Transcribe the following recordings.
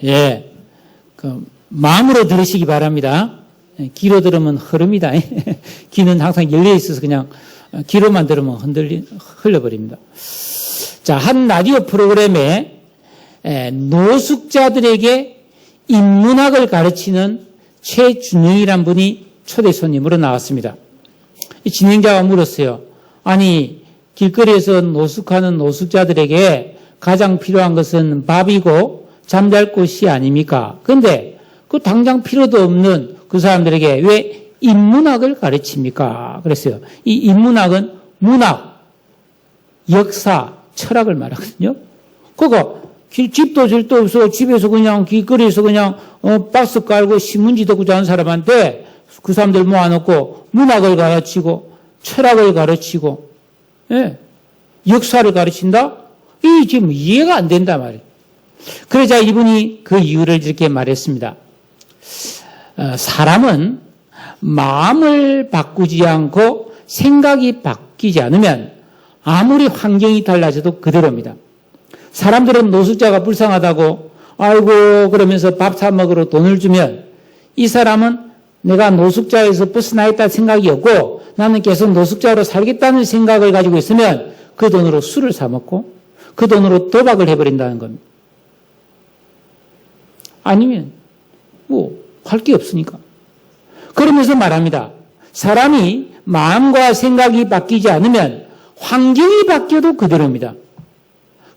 예, 마음으로 들으시기 바랍니다. 귀로 들으면 흐릅니다. 귀는 항상 열려 있어서 그냥 귀로만 들으면 흘러버립니다. 자, 한 라디오 프로그램에 노숙자들에게 인문학을 가르치는 최준영이란 분이 초대 손님으로 나왔습니다. 이 진행자가 물었어요. 아니, 길거리에서 노숙하는 노숙자들에게 가장 필요한 것은 밥이고 잠잘 곳이 아닙니까? 그런데 그 당장 필요도 없는 그 사람들에게 왜 인문학을 가르칩니까? 그랬어요. 이 인문학은 문학, 역사, 철학을 말하거든요. 그거 집도 질도 없어 집에서 그냥 길거리에서 그냥 박스 깔고 신문지 듣고 자는 사람한테 그 사람들 모아놓고 문학을 가르치고 철학을 가르치고 예, 역사를 가르친다? 이 지금 이해가 안 된단 말이에요. 그러자 이분이 그 이유를 이렇게 말했습니다. 사람은 마음을 바꾸지 않고 생각이 바뀌지 않으면 아무리 환경이 달라져도 그대로입니다. 사람들은 노숙자가 불쌍하다고 아이고 그러면서 밥 사 먹으러 돈을 주면 이 사람은 내가 노숙자에서 벗어나 있다는 생각이 없고 나는 계속 노숙자로 살겠다는 생각을 가지고 있으면 그 돈으로 술을 사 먹고 그 돈으로 도박을 해버린다는 겁니다. 아니면 할 게 없으니까. 그러면서 말합니다. 사람이 마음과 생각이 바뀌지 않으면 환경이 바뀌어도 그대로입니다.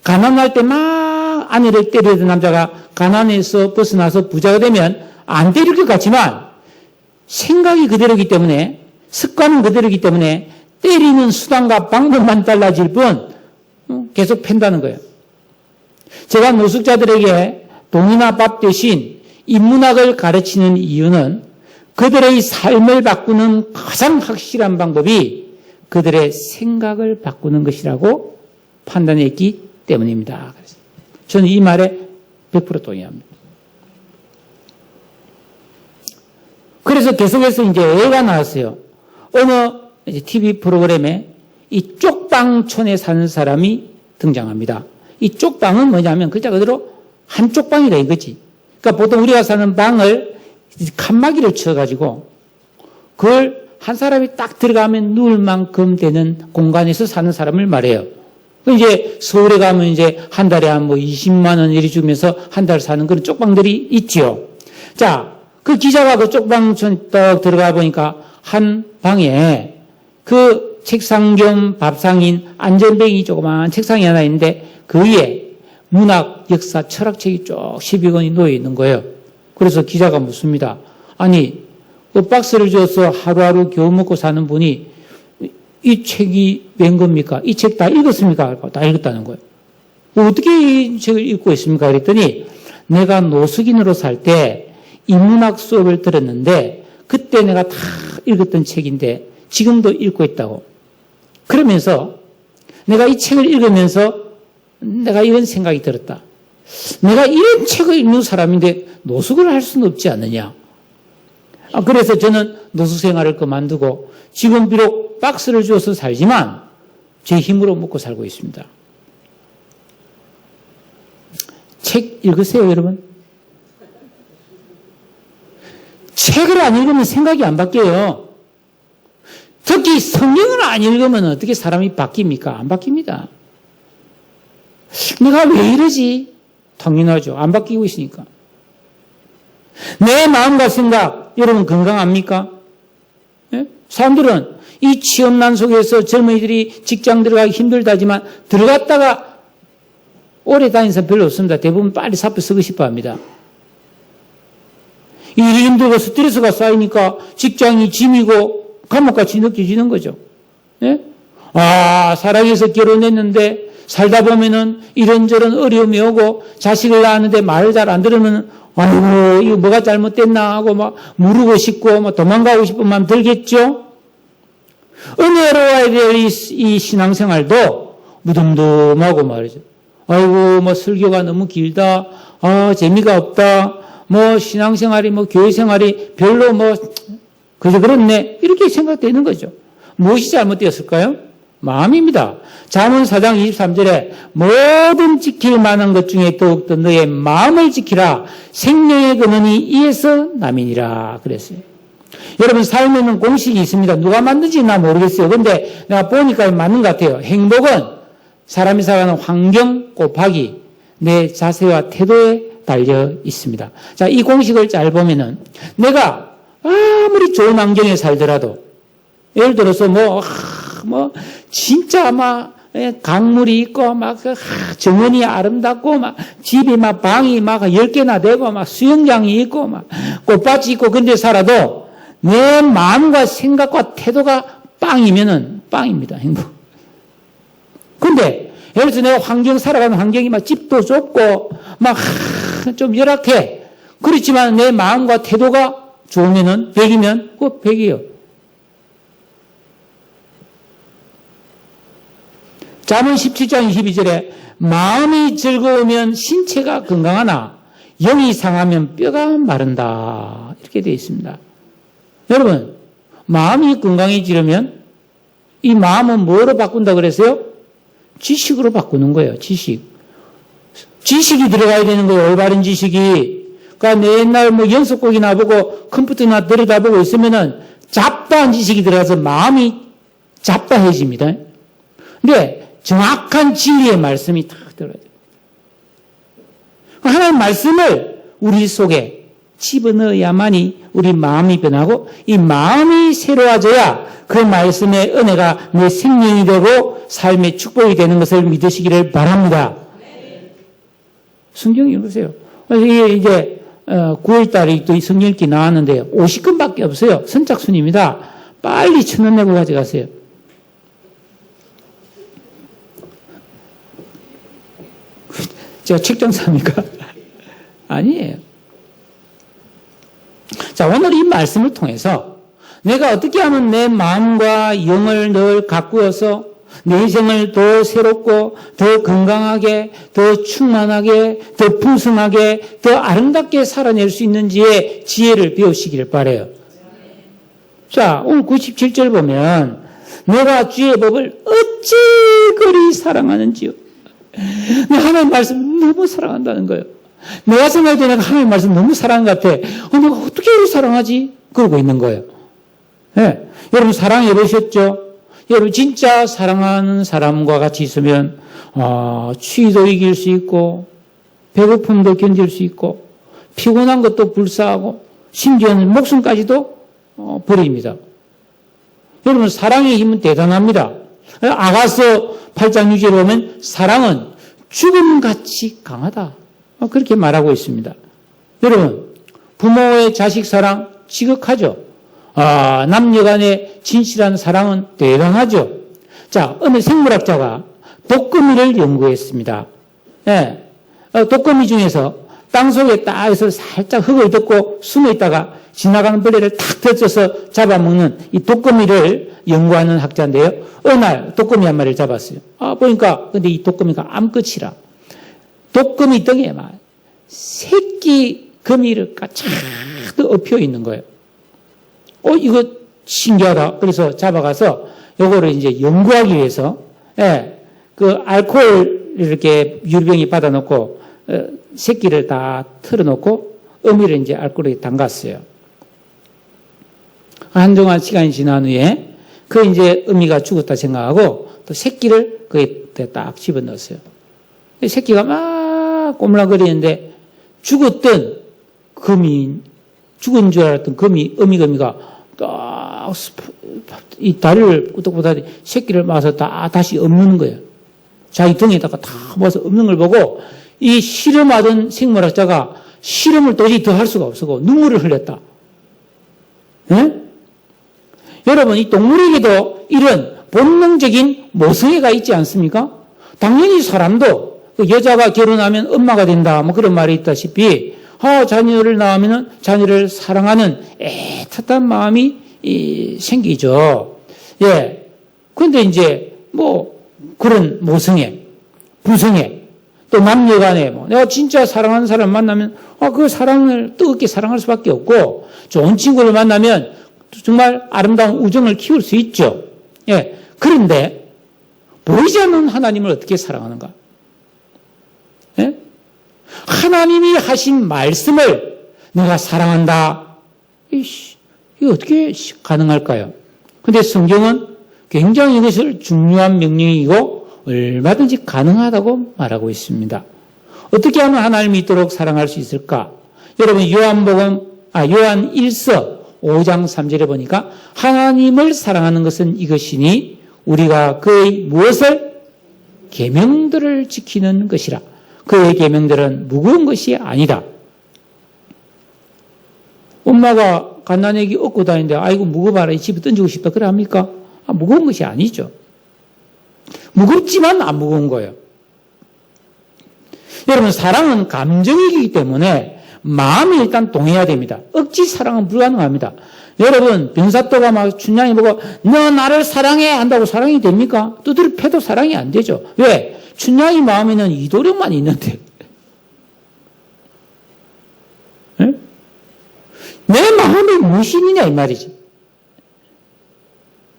가난할 때 막 아내를 때리던 남자가 가난해서 벗어나서 부자가 되면 안 때릴 것 같지만 생각이 그대로이기 때문에 습관은 그대로이기 때문에 때리는 수단과 방법만 달라질 뿐 계속 팬다는 거예요. 제가 노숙자들에게 돈이나 밥 대신 인문학을 가르치는 이유는 그들의 삶을 바꾸는 가장 확실한 방법이 그들의 생각을 바꾸는 것이라고 판단했기 때문입니다. 저는 이 말에 100% 동의합니다. 그래서 계속해서 이제 애가 나왔어요. 어느 TV 프로그램에 이 쪽방촌에 사는 사람이 등장합니다. 이 쪽방은 뭐냐면 글자 그대로 한 쪽방이다 이거지. 그러니까 보통 우리가 사는 방을 칸막이를 쳐가지고 그걸 한 사람이 딱 들어가면 누울 만큼 되는 공간에서 사는 사람을 말해요. 이제 서울에 가면 이제 한 달에 한 20만 원 이리 주면서 한 달 사는 그런 쪽방들이 있지요. 자, 그 기자가 그 쪽방촌 딱 들어가 보니까 한 방에 그 책상 겸 밥상인 안전뱅이 조그마한 책상이 하나 있는데 그 위에 문학, 역사, 철학책이 쭉 12권이 놓여 있는 거예요. 그래서 기자가 묻습니다. 아니, 그 박스를 줘서 하루하루 겨우 먹고 사는 분이 이 책이 웬 겁니까? 이 책 다 읽었습니까? 다 읽었다는 거예요. 어떻게 이 책을 읽고 있습니까? 그랬더니 내가 노숙인으로 살 때 인문학 수업을 들었는데 그때 내가 다 읽었던 책인데 지금도 읽고 있다고. 그러면서 내가 이 책을 읽으면서 내가 이런 생각이 들었다. 내가 이런 책을 읽는 사람인데 노숙을 할 수는 없지 않느냐. 그래서 저는 노숙 생활을 그만두고 지금 비록 박스를 주어서 살지만 제 힘으로 먹고 살고 있습니다. 책 읽으세요, 여러분. 책을 안 읽으면 생각이 안 바뀌어요. 특히 성경을 안 읽으면 어떻게 사람이 바뀝니까? 안 바뀝니다. 내가 왜 이러지? 당연하죠. 안 바뀌고 있으니까. 내 마음과 생각, 여러분 건강합니까? 예? 사람들은 이 취업난 속에서 젊은이들이 직장 들어가기 힘들다지만 들어갔다가 오래 다니는 사람 별로 없습니다. 대부분 빨리 사표 쓰고 싶어 합니다. 일이 힘들고 스트레스가 쌓이니까 직장이 짐이고 감옥같이 느껴지는 거죠. 예? 살아계서 결혼했는데 살다 보면은 이런저런 어려움이 오고 자식을 낳았는데 말을 잘 안 들으면 아이고 이거 뭐가 잘못됐나 하고 막 물르고 싶고 막 도망가고 싶은 마음 들겠죠. 은혜로워야 될 이 신앙생활도 무덤덤하고 말이죠. 아이고 뭐 설교가 너무 길다. 재미가 없다. 뭐 신앙생활이 뭐 교회생활이 별로 뭐 그저 그렇네. 이렇게 생각되는 거죠. 무엇이 잘못되었을까요? 마음입니다. 잠언 4장 23절에 모든 지킬 만한 것 중에 더욱더 너의 마음을 지키라. 생명의 근원이 이에서 남이니라 그랬어요. 여러분 삶에는 공식이 있습니다. 누가 만든지 나 모르겠어요. 그런데 내가 보니까 맞는 것 같아요. 행복은 사람이 살아가는 환경 곱하기 내 자세와 태도에 달려 있습니다. 자, 이 공식을 잘 보면은 내가 아무리 좋은 환경에 살더라도 예를 들어서 진짜 강물이 있고 정원이 아름답고 집이 방이 10개나 되고 수영장이 있고 꽃밭이 있고 근데 살아도 내 마음과 생각과 태도가 빵이면은 빵입니다. 행복. 근데 예를 들어서 내가 살아가는 환경이 집도 좁고 좀 열악해. 그렇지만 내 마음과 태도가 좋으면은 100이면 그 100이요. 잠언 17장 22절에 마음이 즐거우면 신체가 건강하나 영이 상하면 뼈가 마른다. 이렇게 되어 있습니다. 여러분, 마음이 건강해지려면 이 마음은 뭐로 바꾼다 그랬어요? 지식으로 바꾸는 거예요. 지식이 들어가야 되는 거예요. 올바른 지식이. 그러니까 맨날 연속곡이나 보고 컴퓨터나 들여다보고 있으면은 잡다한 지식이 들어가서 마음이 잡다해집니다. 근데 정확한 진리의 말씀이 딱 들어가야 돼요. 하나님의 말씀을 우리 속에 집어넣어야만이 우리 마음이 변하고 이 마음이 새로워져야 그 말씀의 은혜가 내 생명이 되고 삶의 축복이 되는 것을 믿으시기를 바랍니다. 성경 읽으세요. 이제 9월달에 또 이 성경 읽기 나왔는데 50건밖에 없어요. 선착순입니다. 빨리 1,000원 내고 가져가세요. 제가 책장사입니까? 아니에요. 자, 오늘 이 말씀을 통해서 내가 어떻게 하면 내 마음과 영을 늘 가꾸어서 내 인생을 더 새롭고 더 건강하게 더 충만하게 더 풍성하게 더 아름답게 살아낼 수 있는지의 지혜를 배우시기를 바라요. 자, 오늘 97절 보면 내가 주의 법을 어찌 그리 사랑하는지요. 하나님 말씀 너무 사랑한다는 거예요. 내가 생각할 때 내가 하나님 말씀 너무 사랑한 것 같아. 내가 어떻게 이렇게 사랑하지? 그러고 있는 거예요. 네. 여러분 사랑해 보셨죠? 여러분 진짜 사랑하는 사람과 같이 있으면 추위도 이길 수 있고 배고픔도 견딜 수 있고 피곤한 것도 불사하고 심지어는 목숨까지도 버립니다. 여러분 사랑의 힘은 대단합니다. 아가서 8장 6절에 보면 사랑은 죽음같이 강하다. 그렇게 말하고 있습니다. 여러분 부모의 자식 사랑 지극하죠. 남녀 간의 진실한 사랑은 대단하죠. 자, 어느 생물학자가 독거미를 연구했습니다. 네. 독거미 중에서 땅속에 딱 해서 살짝 흙을 덮고 숨어 있다가 지나가는 벌레를 탁 던져서 잡아먹는 이 독거미를 연구하는 학자인데요. 어느 날 독거미 한 마리를 잡았어요. 보니까 근데 이 독거미가 암컷이라 독거미 등에 막 새끼 거미를 까착 엎여 있는 거예요. 이거 신기하다. 그래서 잡아가서 요거를 이제 연구하기 위해서, 그 알코올 이렇게 유리병에 받아놓고, 새끼를 다 틀어놓고, 어미를 이제 알코올에 담갔어요. 한동안 시간이 지난 후에, 그 이제 어미가 죽었다 생각하고, 또 새끼를 거기에 딱 집어 넣었어요. 새끼가 막 꼬물락거리는데, 죽은 줄 알았던 어미가 딱 이 다리를 꾸덕꾸덕 새끼를 막아서 다시 엎는 거예요. 자기 등에다가 다 모아서 엎는 걸 보고 이 실험하던 생물학자가 실험을 도저히 더 할 수가 없었고 눈물을 흘렸다. 네? 여러분 이 동물에게도 이런 본능적인 모성애가 있지 않습니까? 당연히 사람도 여자가 결혼하면 엄마가 된다 그런 말이 있다시피 자녀를 낳으면 자녀를 사랑하는 애틋한 마음이 생기죠. 예. 그런데 이제 그런 모성애, 부성애, 또 남녀 간에 내가 진짜 사랑하는 사람 만나면 그 사랑을 뜨겁게 사랑할 수밖에 없고 좋은 친구를 만나면 정말 아름다운 우정을 키울 수 있죠. 예. 그런데 보이지 않는 하나님을 어떻게 사랑하는가? 예? 하나님이 하신 말씀을 내가 사랑한다. 이거 어떻게 가능할까요? 근데 성경은 굉장히 이것을 중요한 명령이고 얼마든지 가능하다고 말하고 있습니다. 어떻게 하면 하나님을 이토록 사랑할 수 있을까? 여러분 요한 1서 5장 3절에 보니까 하나님을 사랑하는 것은 이것이니 우리가 그의 무엇을? 계명들을 지키는 것이라. 그의 계명들은 무거운 것이 아니다. 엄마가 갓난애기 업고 다니는데 아이고 무거워라 집에 던지고 싶다 그래 합니까? 무거운 것이 아니죠. 무겁지만 안 무거운 거예요. 여러분 사랑은 감정이기 때문에 마음이 일단 동해야 됩니다. 억지 사랑은 불가능합니다. 여러분 변사또가 막 춘향이 보고 너 나를 사랑해 한다고 사랑이 됩니까? 두드려 패도 사랑이 안 되죠. 왜? 춘향이 마음에는 이도령만 있는데 네? 내 마음에 무엇이 있느냐 이 말이지.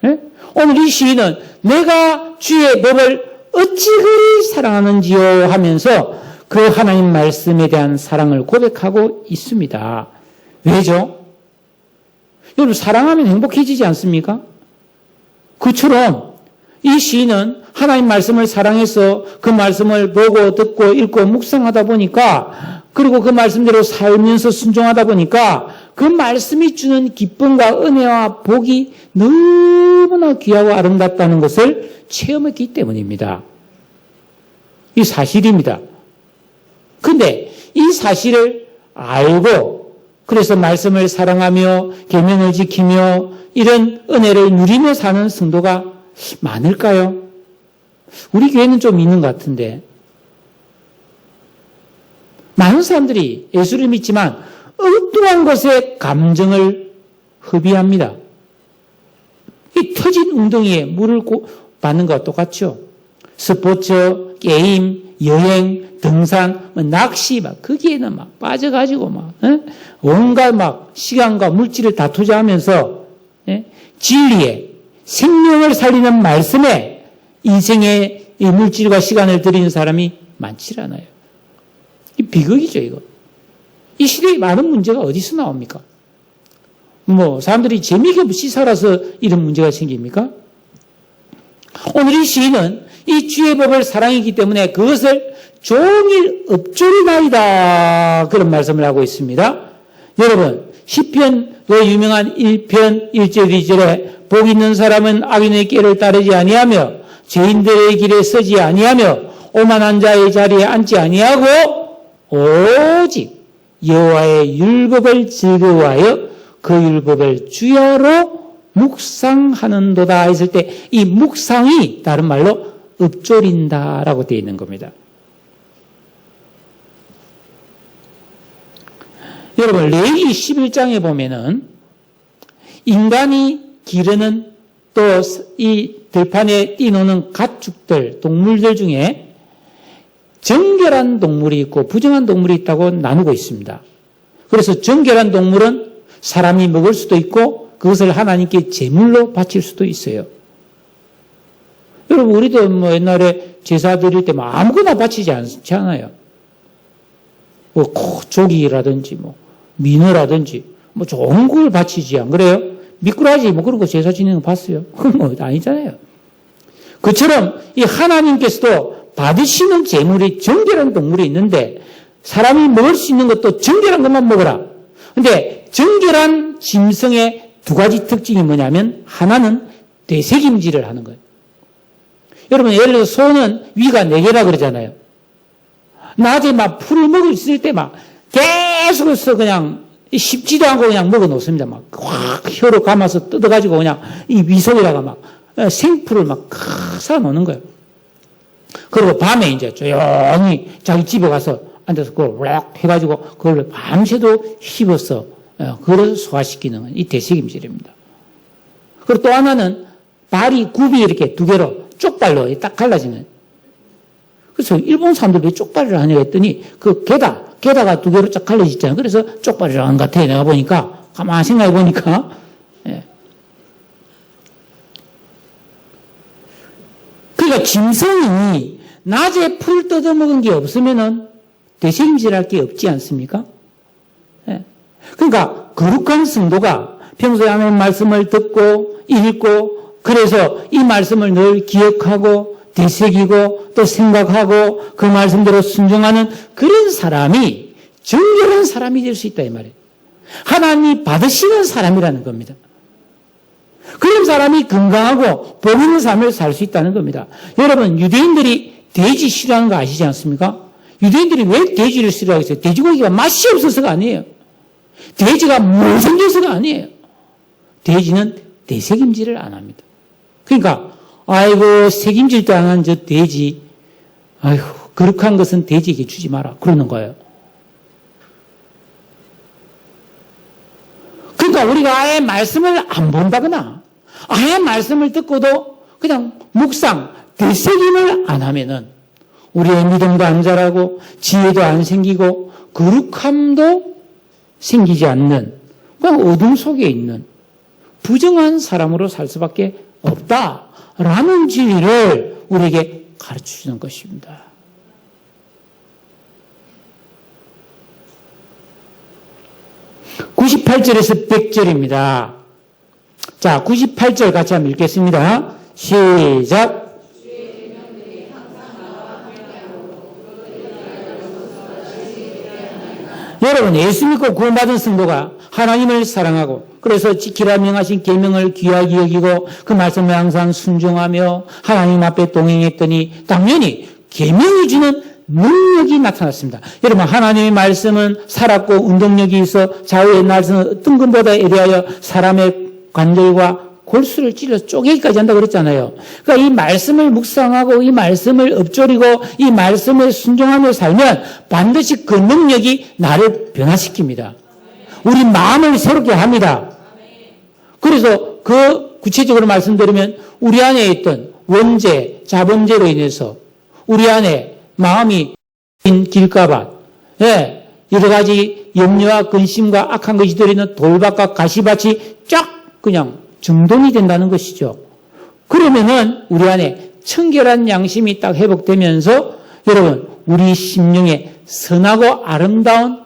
네? 오늘 이 시인은 내가 주의 법을 어찌 그리 사랑하는지요 하면서 그 하나님 말씀에 대한 사랑을 고백하고 있습니다. 왜죠? 여러분 사랑하면 행복해지지 않습니까? 그처럼 이 시인은 하나님 말씀을 사랑해서 그 말씀을 보고 듣고 읽고 묵상하다 보니까 그리고 그 말씀대로 살면서 순종하다 보니까 그 말씀이 주는 기쁨과 은혜와 복이 너무나 귀하고 아름답다는 것을 체험했기 때문입니다. 이 사실입니다. 근데 이 사실을 알고 그래서 말씀을 사랑하며 계명을 지키며 이런 은혜를 누리며 사는 성도가 많을까요? 우리 교회는 좀 있는 것 같은데 많은 사람들이 예수를 믿지만 엉뚱한 것에 감정을 허비합니다. 이 터진 웅덩이에 물을 받는 것과 똑같죠. 스포츠, 게임, 여행, 등산, 낚시 막 거기에는 막 빠져가지고 막 온갖 막 시간과 물질을 다 투자하면서 진리에 생명을 살리는 말씀에 인생의 이 물질과 시간을 들이는 사람이 많지 않아요. 이 비극이죠 이거. 이 시대에 많은 문제가 어디서 나옵니까? 사람들이 재미가 없이 살아서 이런 문제가 생깁니까? 오늘 이 시인은 이 주의 법을 사랑이기 때문에 그것을 종일 엎조리나이다 그런 말씀을 하고 있습니다. 여러분 시편도 유명한 1편 1절 2절에 복 있는 사람은 악인의 꾀를 따르지 아니하며 죄인들의 길에 서지 아니하며 오만한 자의 자리에 앉지 아니하고 오직 여호와의 율법을 즐거워하여 그 율법을 주야로 묵상하는도다 했을 때 이 묵상이 다른 말로 읊조린다라고 되어 있는 겁니다. 여러분 레위기 11장에 보면은 인간이 기르는 또 이 들판에 뛰노는 가축들, 동물들 중에 정결한 동물이 있고 부정한 동물이 있다고 나누고 있습니다. 그래서 정결한 동물은 사람이 먹을 수도 있고 그것을 하나님께 제물로 바칠 수도 있어요. 여러분 우리도 옛날에 제사 드릴 때 아무거나 바치지 않지 않아요. 조기라든지 민어라든지 좋은 걸 바치지 안 그래요? 미꾸라지 그런 거 제사 지내는 거 봤어요? 그건 아니잖아요. 그처럼 이 하나님께서도 받으시는 제물이 정결한 동물이 있는데 사람이 먹을 수 있는 것도 정결한 것만 먹어라. 근데 정결한 짐승의 두 가지 특징이 뭐냐면 하나는 되새김질을 하는 거예요. 여러분 예를 들어서 소는 위가 4개라 그러잖아요. 낮에 풀을 먹을 수 있을 때 계속해서 그냥 씹지도 않고 그냥 먹어 놓습니다. 확 혀로 감아서 뜯어가지고 그냥 이 위속에다가 생풀을 사 놓는 거예요. 그리고 밤에 이제 조용히 자기 집에 가서 앉아서 그걸 락 해가지고 그걸 밤새도 씹어서 그걸 소화시키는 이 대책임질입니다. 그리고 또 하나는 발이 굽이 이렇게 2개로 쪽발로 딱 갈라지는. 그래서 일본 사람들 왜 쪽발이를 하냐 했더니 그 게다가 2개로 쫙 갈라지잖아요. 그래서 쪽발이라고 하는 것 같아요. 내가 보니까 가만히 생각해 보니까. 예. 그 그러니까 짐승이 낮에 풀 뜯어먹은 게 없으면은 되새김질할 게 없지 않습니까? 예. 그러니까 거룩한 성도가 평소에 하나님 말씀을 듣고 읽고 그래서 이 말씀을 늘 기억하고 되새기고 또 생각하고 그 말씀대로 순종하는 그런 사람이 정결한 사람이 될 수 있다 이 말이에요. 하나님이 받으시는 사람이라는 겁니다. 그런 사람이 건강하고 복 있는 삶을 살 수 있다는 겁니다. 여러분 유대인들이 돼지 싫어하는 거 아시지 않습니까? 유대인들이 왜 돼지를 싫어하겠어요? 돼지고기가 맛이 없어서가 아니에요. 돼지가 못생겨서가 아니에요. 돼지는 되새김질을 안 합니다. 그러니까 아이고 새김질도 안 한 저 돼지 아이고 거룩한 것은 돼지에게 주지 마라 그러는 거예요. 그러니까 우리가 아예 말씀을 안 본다거나 아예 말씀을 듣고도 그냥 묵상, 되새김을 안 하면은 우리의 믿음도 안 자라고 지혜도 안 생기고 거룩함도 생기지 않는 그냥 어둠 속에 있는 부정한 사람으로 살 수밖에 없다라는 진리를 우리에게 가르쳐주는 것입니다. (98절에서) (100절입니다) 자, 98절 같이 한번 읽겠습니다. 시작. 여러분, 예수 믿고 구원받은 성도가 하나님을 사랑하고 그래서 지키라 명하신 계명을 귀하게 여기고 그 말씀에 항상 순종하며 하나님 앞에 동행했더니 당연히 계명이 주는 능력이 나타났습니다. 여러분, 하나님의 말씀은 살았고 운동력이 있어 좌우의 날선 어떤 것보다 예리하여 사람의 관절과 골수를 찔러 쪼개기까지 한다고 그랬잖아요. 그러니까 이 말씀을 묵상하고 이 말씀을 읊조리고 이 말씀에 순종하며 살면 반드시 그 능력이 나를 변화시킵니다. 우리 마음을 새롭게 합니다. 그래서 그 구체적으로 말씀드리면 우리 안에 있던 원죄, 자본죄로 인해서 우리 안에 마음이 길가밭, 예, 여러 가지 염려와 근심과 악한 것이 들어있는 돌밭과 가시밭이 쫙 그냥 정돈이 된다는 것이죠. 그러면은 우리 안에 청결한 양심이 딱 회복되면서 여러분 우리 심령에 선하고 아름다운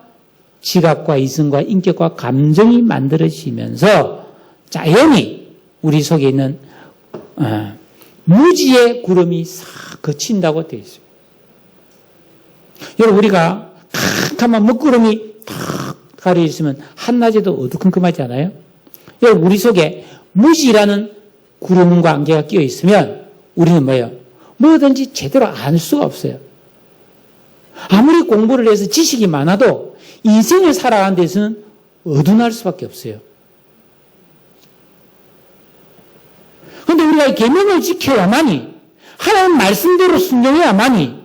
지각과 이성과 인격과 감정이 만들어지면서 자연히 우리 속에 있는 무지의 구름이 싹 거친다고 되어 있어요. 여러분 우리가 캄캄한 먹구름이 탁 가려 있으면 한낮에도 어두컴컴하지 않아요? 여러분 우리 속에 무지라는 구름과 안개가 끼어 있으면 우리는 뭐예요? 뭐든지 제대로 알 수가 없어요. 아무리 공부를 해서 지식이 많아도 인생을 살아가는 데서는 어둔할 수밖에 없어요. 그런데 우리가 계명을 지켜야만이 하나님 말씀대로 순종해야만이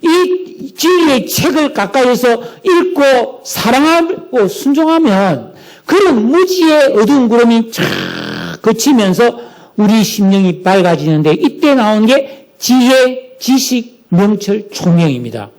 이 진리의 책을 가까이에서 읽고 사랑하고 순종하면 그런 무지의 어두운 구름이 쫙 거치면서 우리 심령이 밝아지는데 이때 나온 게 지혜, 지식, 명철, 총명입니다.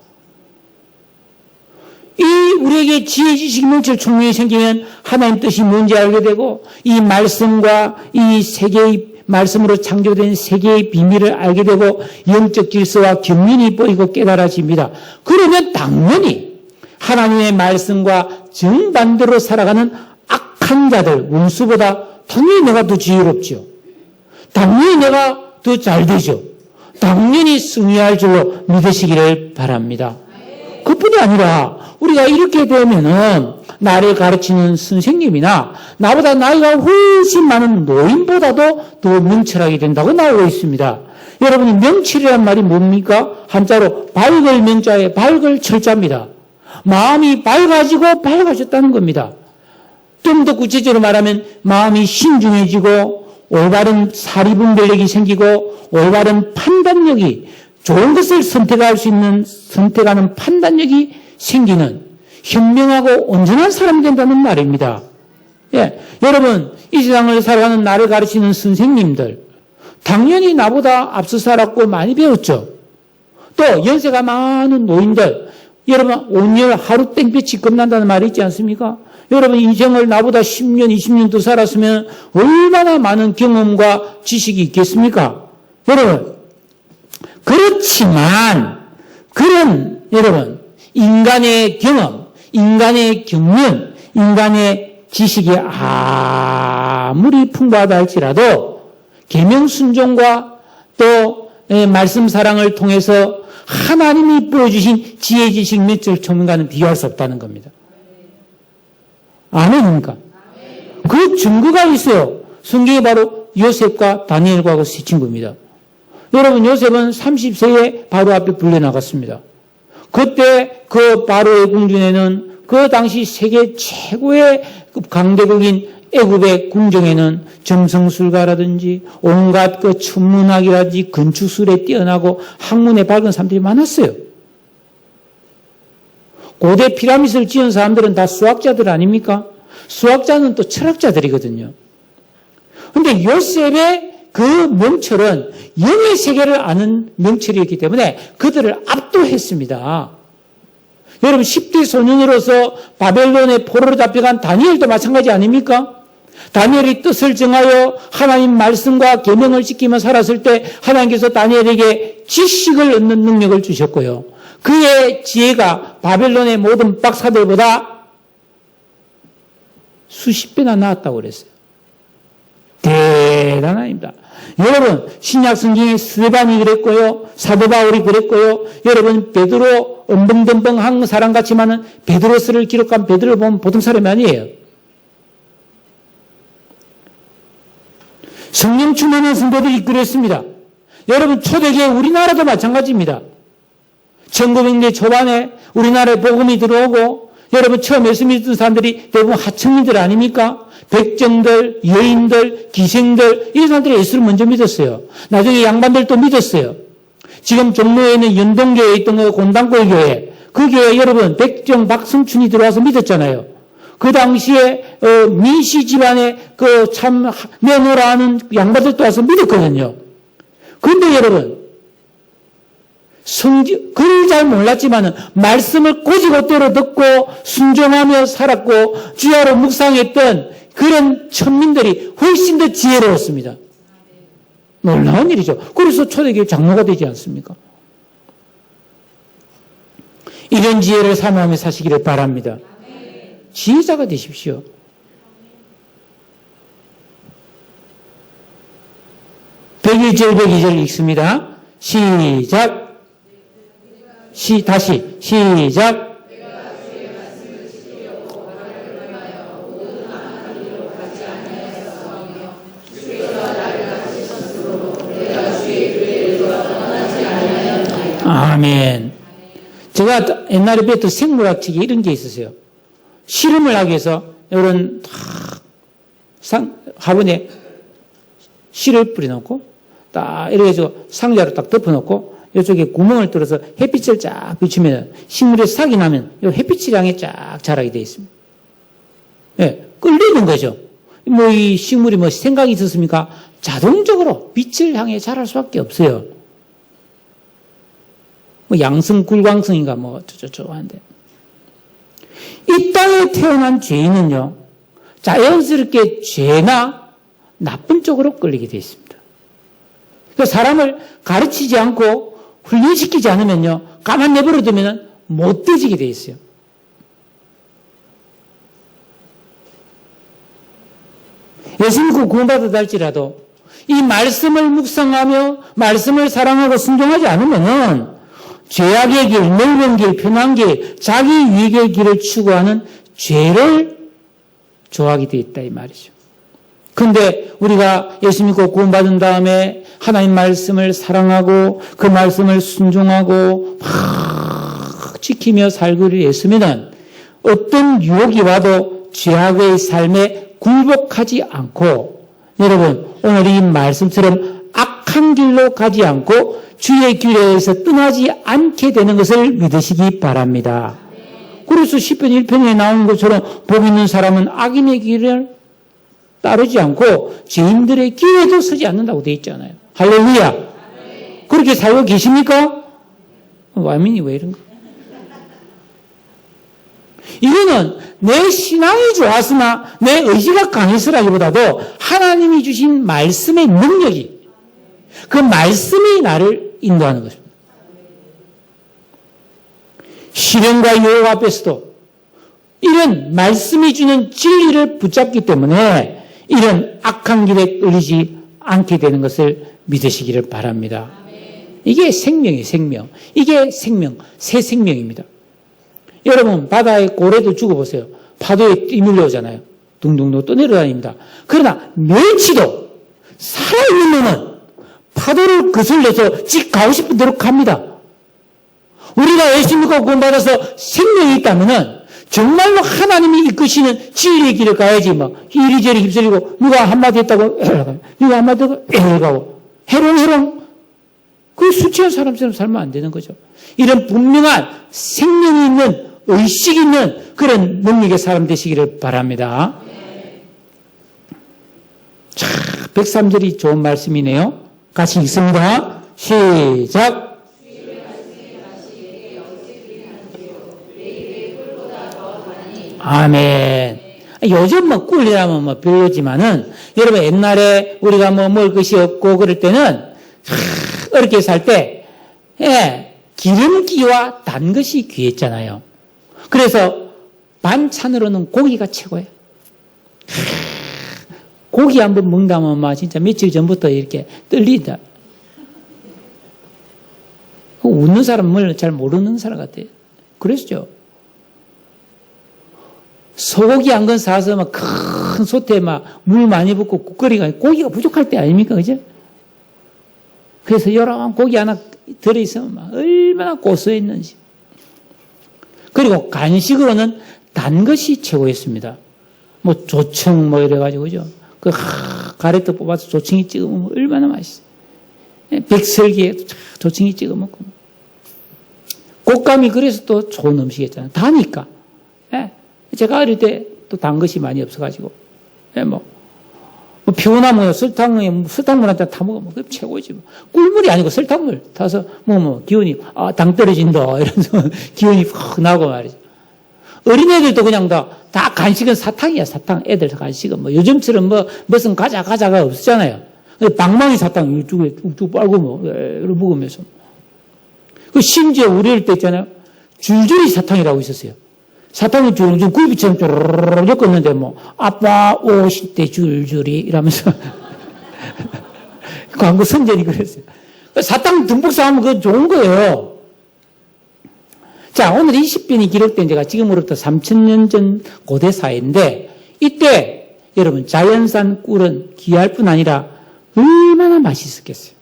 이 우리에게 지혜, 지식, 명철, 총명이 생기면 하나님 뜻이 뭔지 알게 되고 이 말씀과 이 세계의 말씀으로 창조된 세계의 비밀을 알게 되고 영적 질서와 경륜이 보이고 깨달아집니다. 그러면 당연히 하나님의 말씀과 정반대로 살아가는 악한 자들, 원수보다 당연히 내가 더 지혜롭죠. 당연히 내가 더 잘 되죠. 당연히 승리할 줄로 믿으시기를 바랍니다. 그뿐이 아니라 우리가 이렇게 되면은 나를 가르치는 선생님이나 나보다 나이가 훨씬 많은 노인보다도 더 명철하게 된다고 나오고 있습니다. 여러분이 명철이란 말이 뭡니까? 한자로 밝을 명자에 밝을 철자입니다. 마음이 밝아지고 밝아졌다는 겁니다. 좀 더 구체적으로 말하면 마음이 신중해지고 올바른 사리분별력이 생기고 올바른 판단력이 좋은 것을 선택할 수 있는 선택하는 판단력이 생기는 현명하고 온전한 사람이 된다는 말입니다. 예, 여러분 이 세상을 살아가는 나를 가르치는 선생님들 당연히 나보다 앞서 살았고 많이 배웠죠. 또 연세가 많은 노인들 여러분 온열 하루 땡볕이 겁난다는 말이 있지 않습니까? 여러분 인생을 나보다 10년, 20년 더 살았으면 얼마나 많은 경험과 지식이 있겠습니까? 여러분 그렇지만 그런 여러분 인간의 경험, 인간의 경륜, 인간의 지식이 아무리 풍부하다 할지라도 계명 순종과 또 말씀 사랑을 통해서 하나님이 보여주신 지혜, 지식, 면적, 전문가는 비교할 수 없다는 겁니다. 아멘입니까? 그 증거가 있어요. 성경이 바로 요셉과 다니엘과 세 친구입니다. 여러분, 요셉은 30세에 바로 앞에 불려나갔습니다. 그때 그 바로의 궁전에는 그 당시 세계 최고의 강대국인 애굽의 궁정에는 점성술가라든지 온갖 그 천문학이라든지 건축술에 뛰어나고 학문에 밝은 사람들이 많았어요. 고대 피라미드를 지은 사람들은 다 수학자들 아닙니까? 수학자는 또 철학자들이거든요. 그런데 요셉의 그 명철은 영의 세계를 아는 명철이었기 때문에 그들을 압도했습니다. 여러분 10대 소년으로서 바벨론의 포로로 잡혀간 다니엘도 마찬가지 아닙니까? 다니엘이 뜻을 정하여 하나님 말씀과 계명을 지키며 살았을 때 하나님께서 다니엘에게 지식을 얻는 능력을 주셨고요. 그의 지혜가 바벨론의 모든 박사들보다 수십 배나 나았다고 그랬어요. 대단합니다. 여러분 신약 성경에 스데반이 그랬고요. 사도 바울이 그랬고요. 여러분 베드로 엄벙덤벙한 사람 같지만은 베드로스를 기록한 베드로를 보면 보통 사람이 아니에요. 성령 충만한 성도들이 그랬습니다. 여러분 초대교회 우리나라도 마찬가지입니다. 1900년대 초반에 우리나라에 복음이 들어오고 여러분 처음 예수 믿던 사람들이 대부분 하층민들 아닙니까? 백정들, 여인들, 기생들 이런 사람들이 예수를 먼저 믿었어요. 나중에 양반들도 믿었어요. 지금 종로에 있는 연동교회에 있던 거 곤단골 교회 그 교회 여러분 백정, 박승춘이 들어와서 믿었잖아요. 그 당시에 민씨 집안에 그 참 내놓으라 하는 양반들도 와서 믿었거든요. 그런데 여러분 글을 잘 몰랐지만은 말씀을 고지고대로 듣고 순종하며 살았고 주야로 묵상했던 그런 천민들이 훨씬 더 지혜로웠습니다. 놀라운 일이죠. 그래서 초대교회 장로가 되지 않습니까? 이런 지혜를 사모하며 사시기를 바랍니다. 지혜자가 되십시오. (101절) (102절) 읽습니다. 시작. 다시 시작. 아멘. 제가 옛날에 배웠던 생물학 책에 이런 게 있었어요. 실험을 하기 위해서 이런 화분에 실을 뿌려놓고 딱 이렇게 해서 상자로 딱 덮어놓고 이쪽에 구멍을 뚫어서 햇빛을 쫙 비추면 식물이 싹이 나면 이 햇빛을 향해 쫙 자라게 되어 있습니다. 예, 끌리는 거죠. 뭐 이 식물이 뭐 생각이 있었습니까? 자동적으로 빛을 향해 자랄 수밖에 없어요. 뭐 양성 굴광성인가 뭐 저쩌고 하는데 이 땅에 태어난 죄인은요 자연스럽게 죄나 나쁜 쪽으로 끌리게 되어 있습니다. 그 사람을 가르치지 않고 훈련시키지 않으면요 가만 내버려두면 못되지게 되어 있어요. 예수 믿고 구원받았다 할지라도 이 말씀을 묵상하며 말씀을 사랑하고 순종하지 않으면은 죄악의 길, 넓은 길, 편한 길, 자기 유익의 길을 추구하는 죄를 좋아하게 되어 있다 이 말이죠. 그런데 우리가 예수 믿고 구원받은 다음에 하나님 말씀을 사랑하고 그 말씀을 순종하고 막 지키며 살기를 위해서는 어떤 유혹이 와도 죄악의 삶에 굴복하지 않고 여러분 오늘 이 말씀처럼 악한 길로 가지 않고 주의 길에서 떠나지 않게 되는 것을 믿으시기 바랍니다. 그래서 시편 1편에 나오는 것처럼 복 있는 사람은 악인의 길을 따르지 않고 죄인들의 길에도 서지 않는다고 되어 있잖아요. 할렐루야. 그렇게 살고 계십니까? 와민이 왜 이런가? 이거는 내 신앙이 좋았으나 내 의지가 강해서라기보다도 하나님이 주신 말씀의 능력이 그 말씀이 나를 인도하는 것입니다. 시련과 유혹 앞에서도 이런 말씀이 주는 진리를 붙잡기 때문에 이런 악한 길에 끌리지 않게 되는 것을 믿으시기를 바랍니다. 이게 생명이에요, 생명. 이게 생명, 새 생명입니다. 여러분, 바다에 고래도 죽어보세요. 파도에 뛰밀려 오잖아요. 둥둥둥 떠내려다닙니다. 그러나 멸치도 살아있는 놈은 파도를 거슬려서 집 가고 싶은 대로 갑니다. 우리가 예수 믿고 구원받아서 생명이 있다면은 정말로 하나님이 이끄시는 진리의 길을 가야지 뭐 이리저리 휩쓸리고 누가 한마디 했다고 가고 누가 한마디 했다고 가고 해롱해롱 그 수치한 사람처럼 살면 안 되는 거죠. 이런 분명한 생명이 있는 의식이 있는 그런 능력의 사람 되시기를 바랍니다. 자, 103절이 좋은 말씀이네요. 같이 읽습니다. 시작. 아멘. 요즘 뭐 꿀이라면 뭐 별로지만은 여러분 옛날에 우리가 뭐 먹을 것이 없고 그럴 때는 어렵게 살 때 기름기와 단 것이 귀했잖아요. 그래서 반찬으로는 고기가 최고예요. 고기 한번 먹다면 막 진짜 며칠 전부터 이렇게 떨린다. 웃는 사람을 잘 모르는 사람 같아요. 그랬죠. 소고기 한 건 사서 막 큰 솥에 막 물 많이 붓고 국거리가 고기가 부족할 때 아닙니까? 그죠? 그래서 여러 고기 하나 들어있으면 막 얼마나 고소했는지. 그리고 간식으로는 단 것이 최고였습니다. 뭐 조청 뭐 이래가지고 그죠? 그 가래떡 뽑아서 조청이 찍어 먹으면 얼마나 맛있어요. 백설기에 조청이 찍어 먹고. 곶감이 그래서 또 좋은 음식이었잖아요. 다니까. 제가 어릴 때 또 단 것이 많이 없어가지고, 뭐 피곤하면 설탕물 한 잔 타 먹으면 그게 최고지. 꿀물이 아니고 설탕물 타서 먹으면 기운이, 당 떨어진다. 이러면서 기운이 확 나고 말이죠. 어린애들도 그냥 다 간식은 사탕이야, 사탕. 애들 간식은 뭐 요즘처럼 뭐 무슨 과자가 없었잖아요. 방망이 사탕 쭉쭉 빨고 뭐, 이렇게 먹으면서. 그 심지어 우리 어릴 때 있잖아요. 줄줄이 사탕이라고 있었어요. 사탕이 줄줄 굴비처럼 쪼르르르 엮었는데 뭐 아빠 오실 때 줄줄이 이러면서 광고 선전이 그랬어요. 사탕 듬뿍 쌓으면 그거 좋은 거예요. 자, 오늘 20편이 기록된 제가 지금으로부터 3000년 전 고대 사회인데 이때 여러분 자연산 꿀은 귀할 뿐 아니라 얼마나 맛있었겠어요.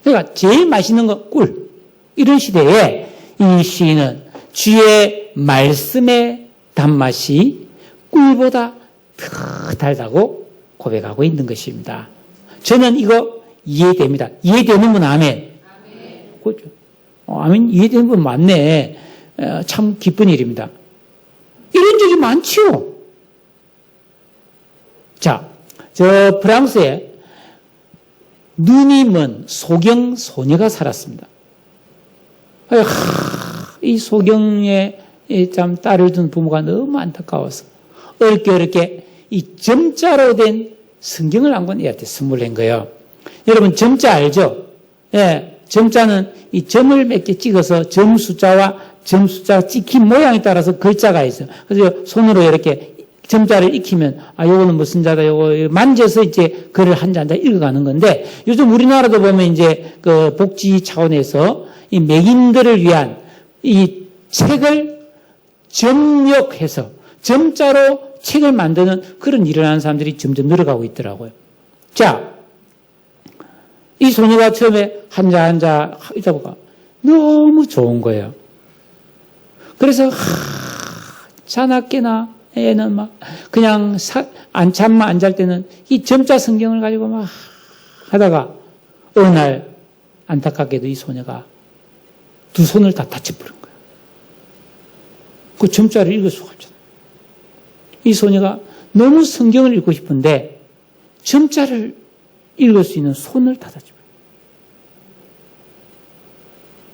그러니까 제일 맛있는 거 꿀. 이런 시대에 이 시인은 주의 말씀의 단맛이 꿀보다 더 달다고 고백하고 있는 것입니다. 저는 이거 이해됩니다. 이해되는 분 아멘. 그렇죠. 아멘. 이해되는 분 많네. 참 기쁜 일입니다. 이런 적이 많지요. 자, 저 프랑스에 눈이 먼 소경 소녀가 살았습니다. 이 소경의 참 딸을 둔 부모가 너무 안타까워서 어렵게 이 점자로 된 성경을 한 권 애한테 선물한 거예요. 여러분 점자 알죠? 예, 점자는 이 점을 몇 개 찍어서 점 숫자와 점 숫자 찍힌 모양에 따라서 글자가 있어요. 그래서 손으로 이렇게 점자를 익히면 요거는 무슨 자다 요거 만져서 이제 글을 한 자 한 자 읽어가는 건데 요즘 우리나라도 보면 이제 그 복지 차원에서 이 맥인들을 위한 이 책을 점역해서 점자로 책을 만드는 그런 일을 하는 사람들이 점점 늘어가고 있더라고요. 자, 이 소녀가 처음에 한 자 한 자 읽다 보니까 너무 좋은 거예요. 그래서 자나깨나 애는 막 그냥 잠만 안 잘 때는 이 점자 성경을 가지고 막 하다가 어느 날 안타깝게도 이 소녀가 두 손을 다 다쳐버린 거예요. 그 점자를 읽을 수가 없잖아요. 이 소녀가 너무 성경을 읽고 싶은데 점자를 읽을 수 있는 손을 다 다쳐버린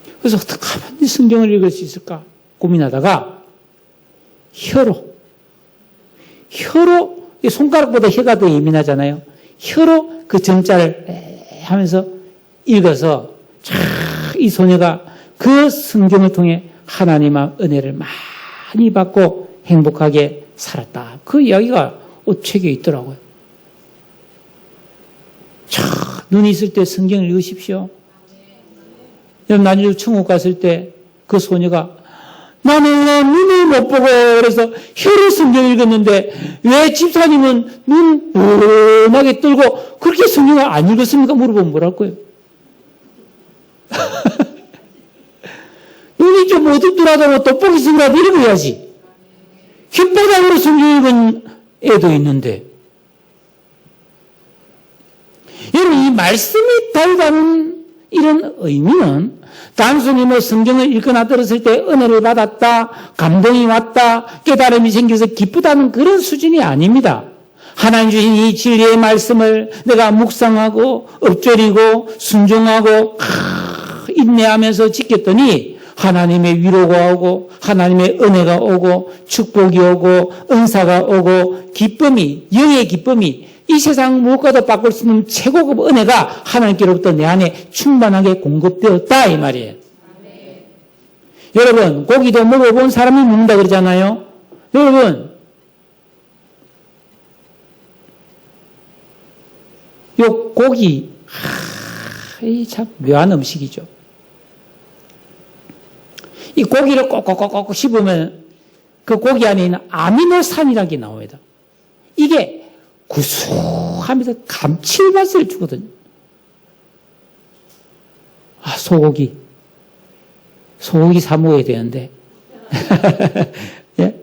거예요. 그래서 어떻게 하면 이 성경을 읽을 수 있을까 고민하다가 혀로 손가락보다 혀가 더 예민하잖아요. 혀로 그 점자를 하면서 읽어서 이 소녀가 그 성경을 통해 하나님의 은혜를 많이 받고 행복하게 살았다. 그 이야기가 책에 있더라고요. 눈이 있을 때 성경을 읽으십시오. 여러분, 나중에 천국 갔을 때 그 소녀가 나는 왜 눈을 못 보고 그래서 혀로 성경을 읽었는데 왜 집사님은 눈 뻔하게 뜨고 그렇게 성경을 안 읽었습니까? 물어보면 뭐랄 거예요? 눈이 좀 어둡더라도 떡볶이 쓰라도 읽어야지. 혓바닥으로 성경 읽은 애도 있는데. 여러분, 이 말씀이 달다는 이런 의미는 단순히 뭐 성경을 읽거나 들었을 때 은혜를 받았다, 감동이 왔다, 깨달음이 생겨서 기쁘다는 그런 수준이 아닙니다. 하나님 주신 이 진리의 말씀을 내가 묵상하고 엎드리고 순종하고 인내하면서 지켰더니 하나님의 위로가 오고 하나님의 은혜가 오고 축복이 오고 은사가 오고 기쁨이, 영의 기쁨이 이 세상 무엇과도 바꿀 수 없는 최고급 은혜가 하나님께로부터 내 안에 충만하게 공급되었다 이 말이에요. 네. 여러분, 고기도 먹어본 사람이 먹는다 그러잖아요. 여러분, 요 고기 이 참 묘한 음식이죠. 이 고기를 꼭꼭꼭꼭 씹으면 그 고기 안에 있는 아미노산이라는 게 나옵니다. 이게 구수하면서 감칠맛을 주거든요. 소고기 사 먹어야 되는데. 예?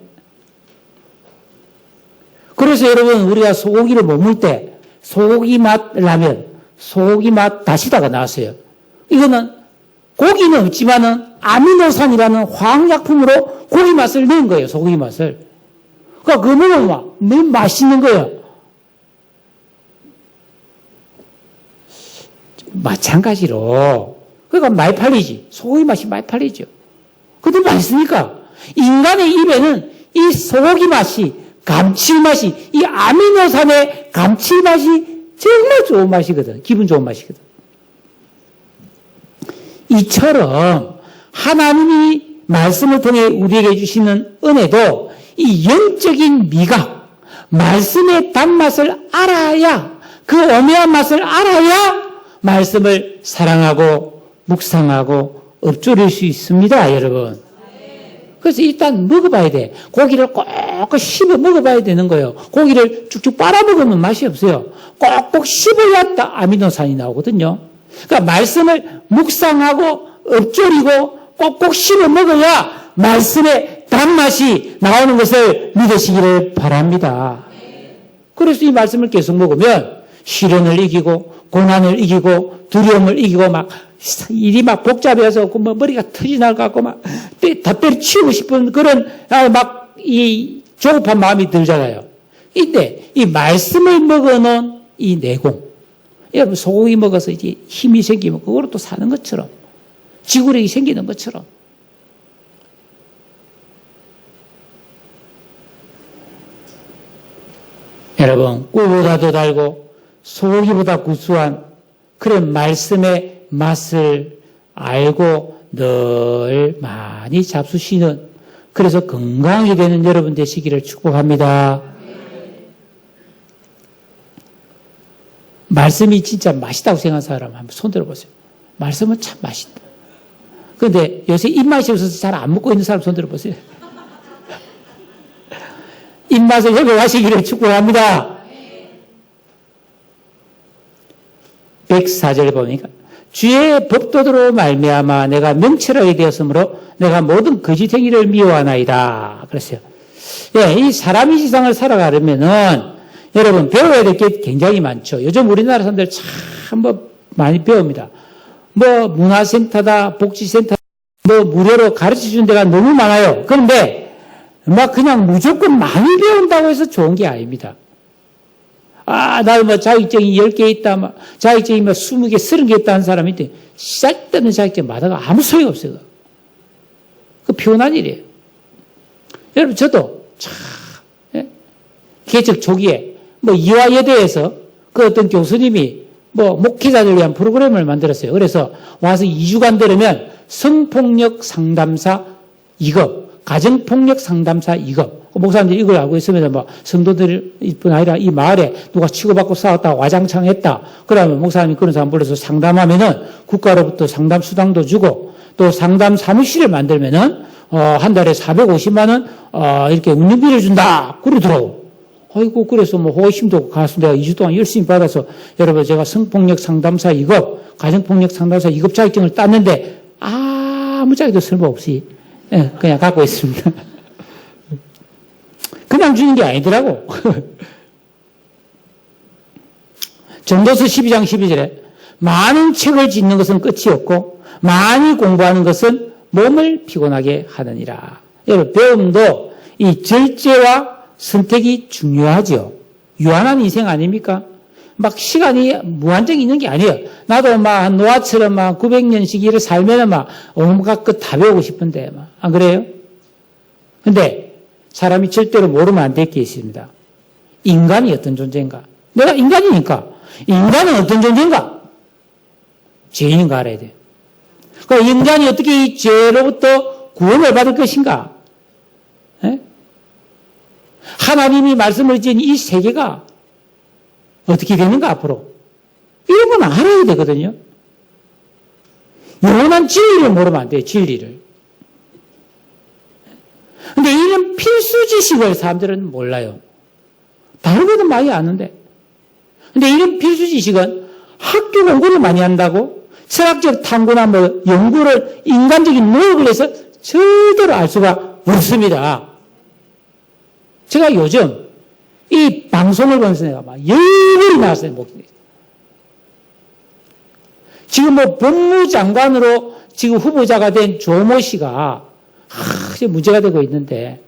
그래서 여러분, 우리가 소고기를 못 먹을 때 소고기 맛 라면, 소고기 맛 다시다가 나왔어요. 이거는 고기는 없지만은 아미노산이라는 화학약품으로 고기 맛을 낸 거예요. 소고기 맛을. 그러니까 그거 먹으면 너무 맛있는 거예요. 마찬가지로 그러니까 많이 팔리지. 소고기 맛이 많이 팔리죠. 그것도 맛있으니까 인간의 입에는 이 소고기 맛이, 감칠맛이, 이 아미노산의 감칠맛이 정말 좋은 맛이거든. 기분 좋은 맛이거든. 이처럼 하나님이 말씀을 통해 우리에게 주시는 은혜도 이 영적인 미각, 말씀의 단맛을 알아야, 그 오묘한 맛을 알아야 말씀을 사랑하고 묵상하고 읊조릴 수 있습니다, 여러분. 그래서 일단 먹어봐야 돼. 고기를 꼭꼭 씹어 먹어봐야 되는 거예요. 고기를 쭉쭉 빨아먹으면 맛이 없어요. 꼭꼭 씹어야 아미노산이 나오거든요. 그러니까 말씀을 묵상하고 읊조리고 꼭꼭 씹어 먹어야 말씀의 단맛이 나오는 것을 믿으시기를 바랍니다. 그래서 이 말씀을 계속 먹으면 시련을 이기고 고난을 이기고 두려움을 이기고 막 일이 막 복잡해서 뭐 머리가 터지날 것 같고 막 다 때려치우고 싶은 그런 막 이 조급한 마음이 들잖아요. 이때 이 말씀을 먹어놓은 이 내공, 여러분 소고기 먹어서 이제 힘이 생기면 그거로 또 사는 것처럼 지구력이 생기는 것처럼 여러분 꿀보다도 달고 소고기보다 구수한 그런 말씀의 맛을 알고 늘 많이 잡수시는 그래서 건강하게 되는 여러분 되시기를 축복합니다. 말씀이 진짜 맛있다고 생각하는 사람 한번 손 들어보세요. 말씀은 참 맛있다. 그런데 요새 입맛이 없어서 잘 안 먹고 있는 사람 손 들어보세요. 입맛을 회복하시기를 축복합니다. 104절 보니까 주의 법도대로 말미암아 내가 명철하게 되었으므로 내가 모든 거짓행위를 미워하나이다. 그랬어요. 예, 이 사람이 세상을 살아가려면은 여러분 배워야 될 게 굉장히 많죠. 요즘 우리나라 사람들 참 많이 배웁니다. 문화센터다, 복지센터, 무료로 가르쳐 주는 데가 너무 많아요. 그런데 막 그냥 무조건 많이 배운다고 해서 좋은 게 아닙니다. 나 자격증이 10개 있다, 자격증이 20개, 30개 있다는 사람이 있대. 쓸데없는 자격증 마다가 아무 소용 없어요. 그 피곤한 일이에요. 여러분, 저도 개척 초기에 이화여대에서 그 어떤 교수님이 목회자들 위한 프로그램을 만들었어요. 그래서 와서 2주간 들으면 성폭력 상담사 2급, 가정폭력 상담사 2급. 목사님들이 이걸 알고 있으면 성도들뿐 아니라 이 마을에 누가 치고받고 싸웠다, 와장창 했다. 그러면 목사님이 그런 사람 불러서 상담하면은 국가로부터 상담 수당도 주고 또 상담 사무실을 만들면은 한 달에 450만 원 이렇게 운영비를 준다. 그러더라고. 아이고, 그래서 호의심도 가서 내가 2주 동안 열심히 받아서, 여러분, 제가 성폭력 상담사 2급, 가정폭력 상담사 2급 자격증을 땄는데, 아무짝에도 쓸모없이, 그냥 갖고 있습니다. 그냥 주는 게 아니더라고. 전도서 12장 12절에, 많은 책을 짓는 것은 끝이 없고, 많이 공부하는 것은 몸을 피곤하게 하느니라. 여러분, 배움도 이 절제와 선택이 중요하죠. 유한한 인생 아닙니까? 막 시간이 무한정 있는 게 아니에요. 나도 노아처럼 900년씩 일을 살면은 온갖 것 다 배우고 싶은데, 안 그래요? 근데 사람이 절대로 모르면 안 될 게 있습니다. 인간이 어떤 존재인가? 내가 인간이니까. 인간은 어떤 존재인가? 죄인인가 알아야 돼요. 그러니까 인간이 어떻게 이 죄로부터 구원을 받을 것인가? 하나님이 말씀을 지은 이 세계가 어떻게 되는가 앞으로 이런 건 알아야 되거든요. 영원한 진리를 모르면 안 돼요. 진리를. 근데 이런 필수 지식을 사람들은 몰라요. 다른 것은 많이 아는데. 근데 이런 필수 지식은 학교 공부를 많이 한다고 철학적 탐구나 연구를 인간적인 노력을 해서 절대로 알 수가 없습니다. 제가 요즘 이 방송을 보면서 내가 열불이 나왔어요. 지금 법무장관으로 지금 후보자가 된 조모 씨가 문제가 되고 있는데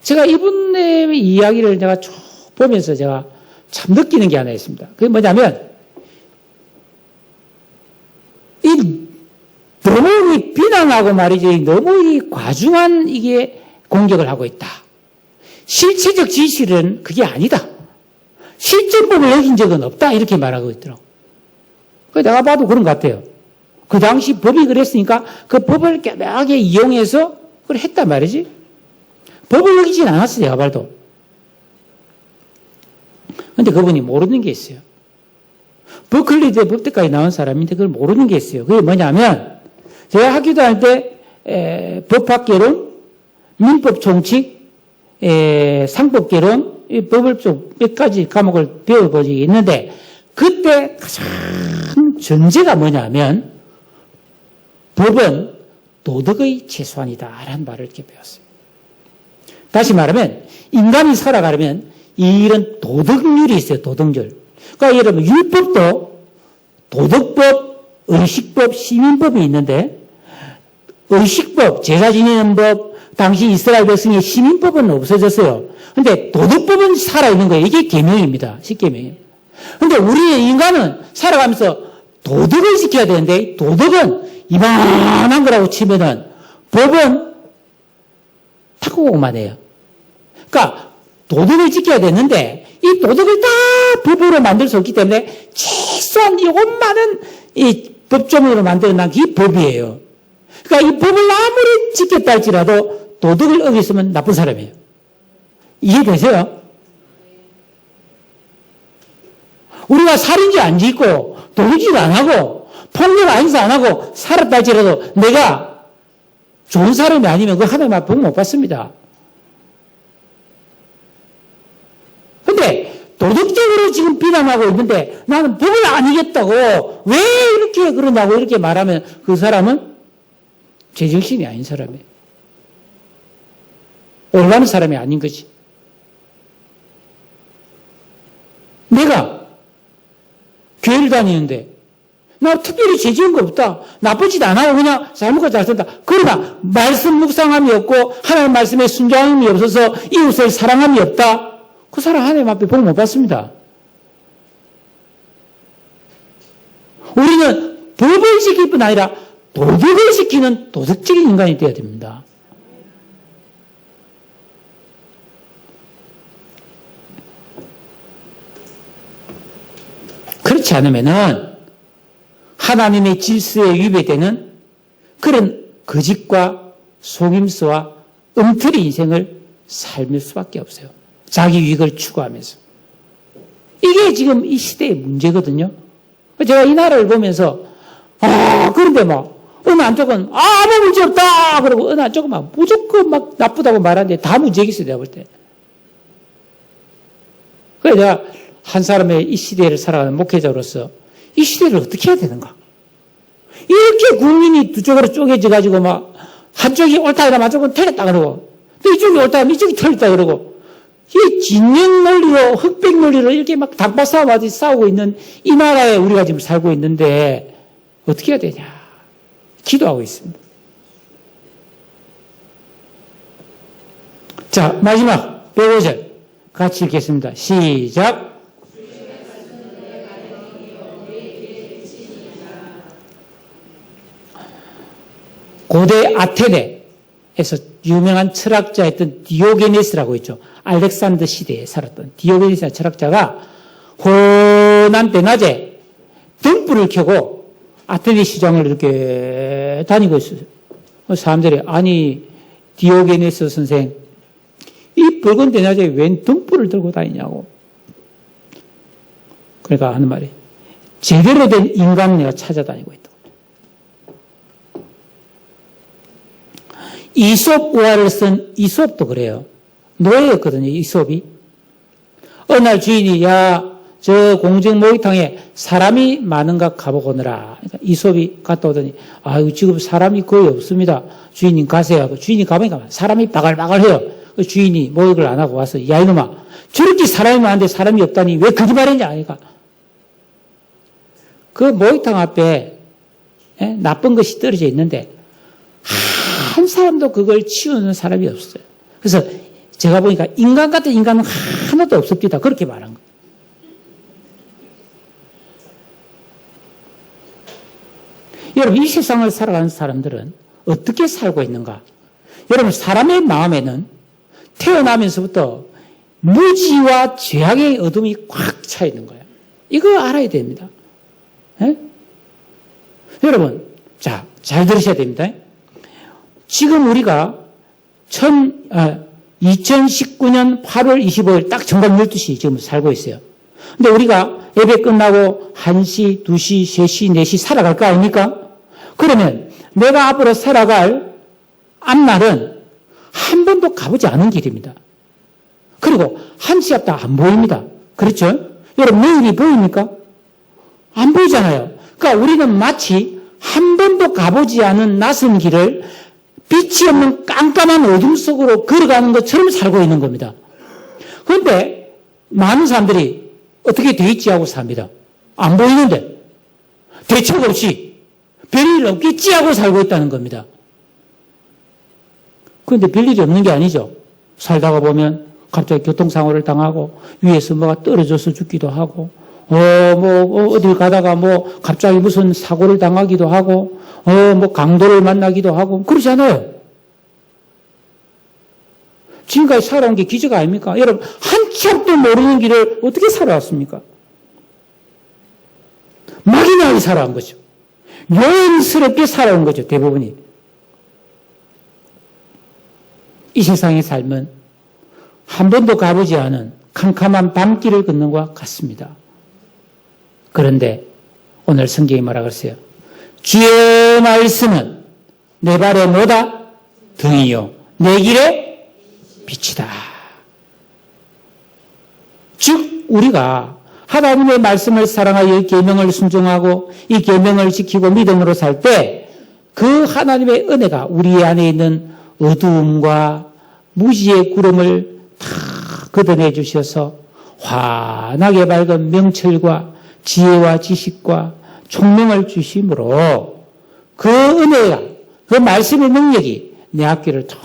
제가 이분의 이야기를 제가 쭉 보면서 제가 참 느끼는 게 하나 있습니다. 그게 뭐냐면 너무 비난하고 말이지 너무 과중한 이게 공격을 하고 있다. 실체적 진실은 그게 아니다. 실제법을 어긴 적은 없다. 이렇게 말하고 있더라고. 내가 봐도 그런 것 같아요. 그 당시 법이 그랬으니까 그 법을 깨끗하게 이용해서 그걸 했단 말이지. 법을 어기진 않았어, 내가 봐도. 근데 그분이 모르는 게 있어요. 버클리대 법대까지 나온 사람인데 그걸 모르는 게 있어요. 그게 뭐냐면 제가 학교 다닐 때 법학개론, 민법총칙, 상법개론, 법을 좀 몇 가지 과목을 배워본 적이 있는데 그때 가장 전제가 뭐냐면 법은 도덕의 최소한이다 라는 말을 이렇게 배웠어요. 다시 말하면 인간이 살아가려면 이런 도덕률이 있어요. 도덕률. 그러니까 여러분 율법도 도덕법, 의식법, 시민법이 있는데 의식법, 제사 지내는 법, 당시 이스라엘 백성의 시민법은 없어졌어요. 근데 도덕법은 살아있는 거예요. 이게 계명입니다. 십계명이에요. 근데 우리 인간은 살아가면서 도덕을 지켜야 되는데 도덕은 이만한 거라고 치면은 법은 탁구공만 해요. 그러니까 도덕을 지켜야 되는데 이 도덕을 다 법으로 만들 수 없기 때문에 최소한 이것만은 이 법조문으로 만들어낸 게 법이에요. 그러니까 이 법을 아무리 지켰다 할지라도 도덕을 어겼으면 나쁜 사람이에요. 이해되세요? 우리가 살인죄 안 짓고 도둑질 안 하고 폭력 아인사 안 하고 살았다 할지라도 내가 좋은 사람이 아니면 그 하나님 앞에 복 못 받습니다. 근데 도덕적으로 지금 비난하고 있는데 나는 법을 안 이겼다고 왜 이렇게 그러냐고 이렇게 말하면 그 사람은 제정신이 아닌 사람이에요. 올바른 사람이 아닌 거지. 내가 교회를 다니는데 나 특별히 죄 지은 거 없다. 나쁘짓 안 하고 그냥 잘못과 잘 쓴다. 그러나 말씀 묵상함이 없고 하나님 말씀에 순종함이 없어서 이웃을 사랑함이 없다. 그 사람 하나님 앞에 복 못 받습니다. 우리는 법을 지킬 뿐 아니라 도덕을 지키는 도덕적인 인간이 되어야 됩니다. 그렇지 그렇지 않으면은 하나님의 질서에 위배되는 그런 거짓과 속임수와 엉터리 인생을 삶을 수밖에 없어요. 자기 유익을 추구하면서. 이게 지금 이 시대의 문제거든요. 제가 이 나라를 보면서 그런데 어느 한쪽은 아무 문제 없다 그러고 어느 한쪽은 무조건 나쁘다고 말하는데 다 문제가 있어요. 내가 볼 때. 그래서 내가 한 사람의 이 시대를 살아가는 목회자로서 이 시대를 어떻게 해야 되는가? 이렇게 국민이 두 쪽으로 쪼개져 가지고 한쪽이 옳다 그러면 한쪽은 틀렸다 그러고 또 이쪽이 옳다 그러면 이쪽이 틀렸다 그러고 이 진영 논리로 흑백 논리로 이렇게 닭발 싸움하듯이 싸우고 있는 이 나라에 우리가 지금 살고 있는데 어떻게 해야 되냐? 기도하고 있습니다. 자, 마지막 105절 같이 읽겠습니다. 시작. 고대 아테네에서 유명한 철학자였던 디오게네스라고 있죠. 알렉산더 시대에 살았던 디오게네스 철학자가 혼한 때낮에 등불을 켜고 아테네 시장을 이렇게 다니고 있어요. 사람들이 아니 디오게네스 선생 이 붉은 대낮에 웬 등불을 들고 다니냐고. 그러니까 하는 말이 제대로 된 인간을 내가 찾아다니고 있다. 이솝 우화를 쓴 이솝도 그래요. 노예였거든요, 이솝이. 어느 날 주인이 저 공중 목욕탕에 사람이 많은가 가보거느라. 그러니까 이솝이 갔다 오더니 지금 사람이 거의 없습니다. 주인님 가세요 하고 주인이 가보니까 사람이 바글바글해요. 주인이 목욕을 안 하고 와서 야 이놈아 저렇게 사람이 많은데 사람이 없다니 왜 거짓말했냐 하니까 그 목욕탕 앞에 나쁜 것이 떨어져 있는데 한 사람도 그걸 치우는 사람이 없어요. 그래서 제가 보니까 인간 같은 인간은 하나도 없습니다. 그렇게 말한 거예요. 여러분 이 세상을 살아가는 사람들은 어떻게 살고 있는가? 여러분 사람의 마음에는 태어나면서부터 무지와 죄악의 어둠이 꽉 차 있는 거예요. 이거 알아야 됩니다. 여러분 자, 잘 들으셔야 됩니다. 지금 우리가 2019년 8월 25일 딱 정각 12시 지금 살고 있어요. 근데 우리가 예배 끝나고 1시, 2시, 3시, 4시 살아갈 거 아닙니까? 그러면 내가 앞으로 살아갈 앞날은 한 번도 가보지 않은 길입니다. 그리고 한치 앞도 안 보입니다. 그렇죠? 여러분 내일이 보입니까? 안 보이잖아요. 그러니까 우리는 마치 한 번도 가보지 않은 낯선 길을 빛이 없는 깜깜한 어둠 속으로 걸어가는 것처럼 살고 있는 겁니다. 그런데 많은 사람들이 어떻게 돼 있지 하고 삽니다. 안 보이는데 대책 없이 별일 없겠지 하고 살고 있다는 겁니다. 그런데 별일이 없는 게 아니죠. 살다가 보면 갑자기 교통사고를 당하고 위에서 뭐가 떨어져서 죽기도 하고 어딜 가다가 갑자기 무슨 사고를 당하기도 하고 강도를 만나기도 하고 그러지 않아요. 지금까지 살아온 게 기적 아닙니까? 여러분 한치 앞도 모르는 길을 어떻게 살아왔습니까? 막연하게 살아온 거죠. 요연스럽게 살아온 거죠. 대부분이. 이 세상의 삶은 한 번도 가보지 않은 캄캄한 밤길을 걷는 것과 같습니다. 그런데 오늘 성경이 뭐라 그랬어요? 주의 말씀은 내 발에 뭐다? 등이요 내 길에 빛이다. 즉 우리가 하나님의 말씀을 사랑하여 이 계명을 순종하고 이 계명을 지키고 믿음으로 살 때 그 하나님의 은혜가 우리 안에 있는 어두움과 무지의 구름을 다 걷어내 주셔서 환하게 밝은 명철과 지혜와 지식과 총명을 주심으로 그 은혜가 그 말씀의 능력이 내 앞길을 더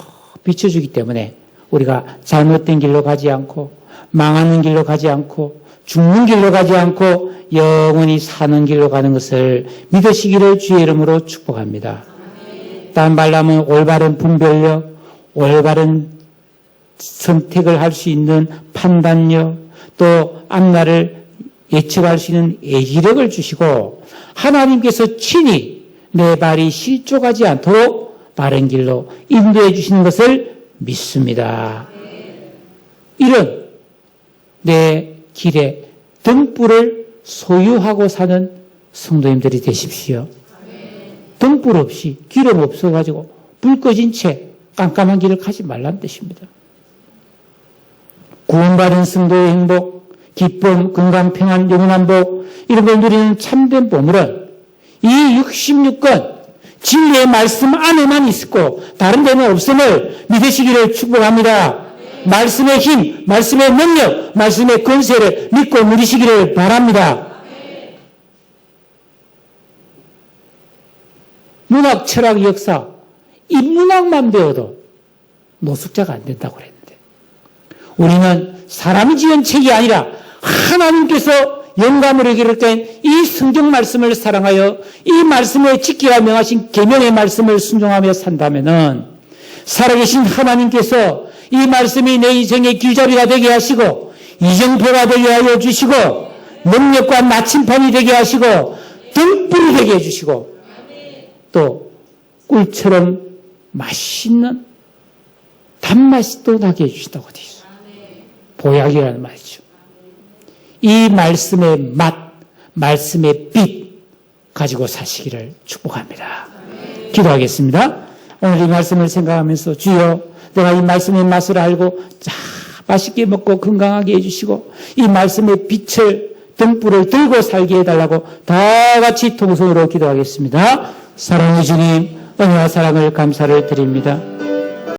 비춰주기 때문에 우리가 잘못된 길로 가지 않고 망하는 길로 가지 않고 죽는 길로 가지 않고 영원히 사는 길로 가는 것을 믿으시기를 주의 이름으로 축복합니다. 다른 말로 하면 올바른 분별력, 올바른 선택을 할 수 있는 판단력, 또 앞날을 예측할 수 있는 예지력을 주시고 하나님께서 친히 내 발이 실족하지 않도록 바른 길로 인도해 주시는 것을 믿습니다. 이런 내 길에 등불을 소유하고 사는 성도님들이 되십시오. 등불 없이 기름 없어가지고 불 꺼진 채 깜깜한 길을 가지 말라는 뜻입니다. 구원받은 성도의 행복, 기쁨, 건강, 평안, 영원한 복 이런 걸 누리는 참된 보물은 이 66권 진리의 말씀 안에만 있고 다른 데는 없음을 믿으시기를 축복합니다. 말씀의 힘, 말씀의 능력, 말씀의 권세를 믿고 누리시기를 바랍니다. 문학, 철학, 역사, 인문학만 배워도 노숙자가 안 된다고 그랬는데 우리는 사람이 지은 책이 아니라 하나님께서 영감으로 기록된 이 성경 말씀을 사랑하여 이 말씀에 지키라 명하신 계명의 말씀을 순종하며 산다면은 살아계신 하나님께서 이 말씀이 내 인생의 길잡이가 되게 하시고 이정표가 되게 하여 주시고 능력과 나침판이 되게 하시고 등불이 되게 해주시고 또 꿀처럼 맛있는 단맛이 또 나게 해주신다고 되어 있어요. 보약이라는 말이죠. 이 말씀의 맛, 말씀의 빛 가지고 사시기를 축복합니다. 기도하겠습니다. 오늘 이 말씀을 생각하면서 주여 내가 이 말씀의 맛을 알고 맛있게 먹고 건강하게 해주시고 이 말씀의 빛을 등불을 들고 살게 해달라고 다 같이 통성으로 기도하겠습니다. 사랑해 주님, 은혜와 사랑을 감사를 드립니다.